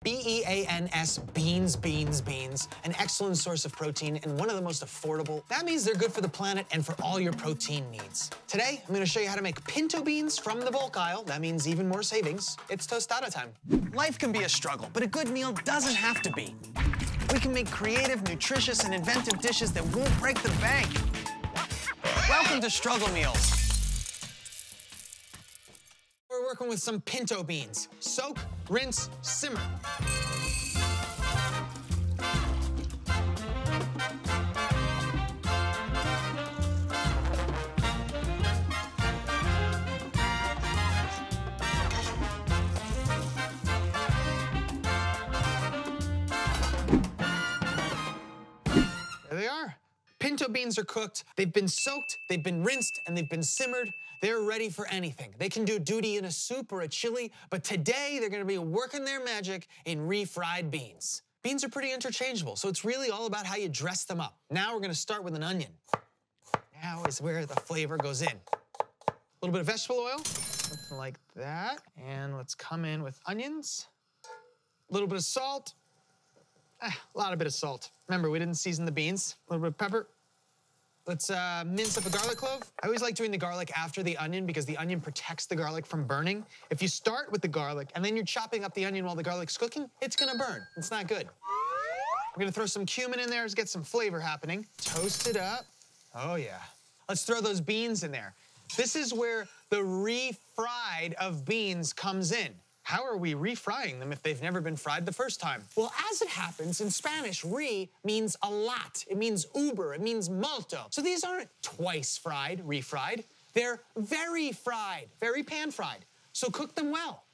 B-E-A-N-S, beans, beans, beans. An excellent source of protein and one of the most affordable. That means they're good for the planet and for all your protein needs. Today, I'm gonna show you how to make pinto beans from the bulk aisle. That means even more savings. It's tostada time. Life can be a struggle, but a good meal doesn't have to be. We can make creative, nutritious, and inventive dishes that won't break the bank. Welcome to Struggle Meals. We're working with some pinto beans. Soak, rinse, simmer. There they are. Pinto beans are cooked, they've been soaked, they've been rinsed, and they've been simmered. They're ready for anything. They can do duty in a soup or a chili, but today they're gonna be working their magic in refried beans. Beans are pretty interchangeable, so it's really all about how you dress them up. Now we're gonna start with an onion. Now is where the flavor goes in. A little bit of vegetable oil, something like that. And let's come in with onions. A little bit of salt. A bit of salt. Remember, we didn't season the beans. A little bit of pepper. Let's mince up a garlic clove. I always like doing the garlic after the onion because the onion protects the garlic from burning. If you start with the garlic and then you're chopping up the onion while the garlic's cooking, it's gonna burn. It's not good. We're gonna throw some cumin in there to get some flavor happening. Toast it up. Oh yeah. Let's throw those beans in there. This is where the refried of beans comes in. How are we refrying them if they've never been fried the first time? Well, as it happens, in Spanish, means a lot. It means uber, it means molto. So these aren't twice fried, refried. They're very fried, very pan-fried. So cook them well.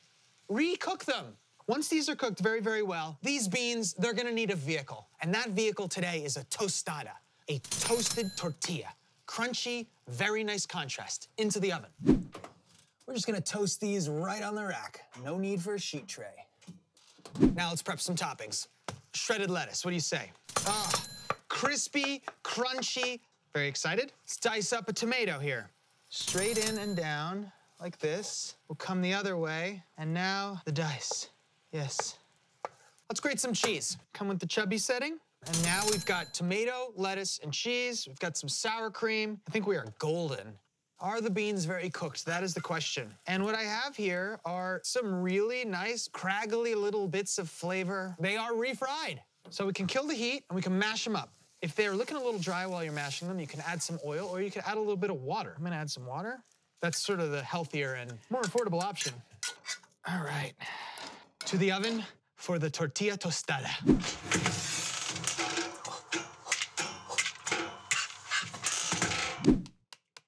Recook them. Once these are cooked very, very well, these beans, they're gonna need a vehicle. And that vehicle today is a tostada, a toasted tortilla. Crunchy, very nice contrast. Into the oven. We're just gonna toast these right on the rack. No need for a sheet tray. Now let's prep some toppings. Shredded lettuce, what do you say? Crispy, crunchy. Very excited. Let's dice up a tomato here. Straight in and down, like this. We'll come the other way, and now the dice. Yes. Let's grate some cheese. Come with the chubby setting. And now we've got tomato, lettuce, and cheese. We've got some sour cream. I think we are golden. Are the beans very cooked? That is the question. And what I have here are some really nice, craggly little bits of flavor. They are refried. So we can kill the heat and we can mash them up. If they're looking a little dry while you're mashing them, you can add some oil or you can add a little bit of water. I'm gonna add some water. That's sort of the healthier and more affordable option. All right, to the oven for the tortilla tostada.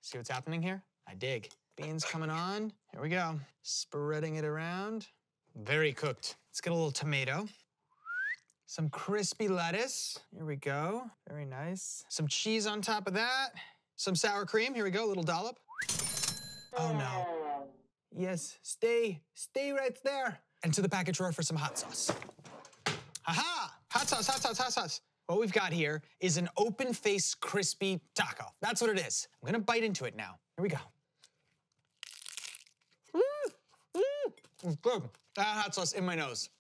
See what's happening here? I dig. Beans coming on. Here we go. Spreading it around. Very cooked. Let's get a little tomato. Some crispy lettuce. Here we go. Very nice. Some cheese on top of that. Some sour cream. Here we go, a little dollop. Oh no. Yes, stay right there. And to the package drawer for some hot sauce. Aha! Hot sauce, hot sauce, hot sauce. What we've got here is an open-faced, crispy taco. That's what it is. I'm gonna bite into it now. Here we go. It's good. That hot sauce in my nose.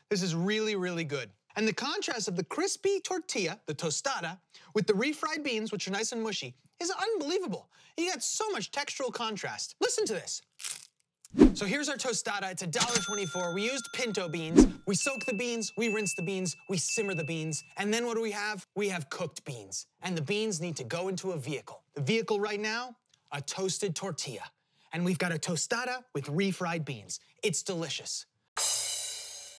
This is really, really good. And the contrast of the crispy tortilla, the tostada, with the refried beans, which are nice and mushy, is unbelievable. You get so much textural contrast. Listen to this. So here's our tostada. It's $1.24. We used pinto beans. We soak the beans, we rinse the beans, we simmer the beans. And then what do we have? We have cooked beans. And the beans need to go into a vehicle. The vehicle right now, a toasted tortilla. And we've got a tostada with refried beans. It's delicious.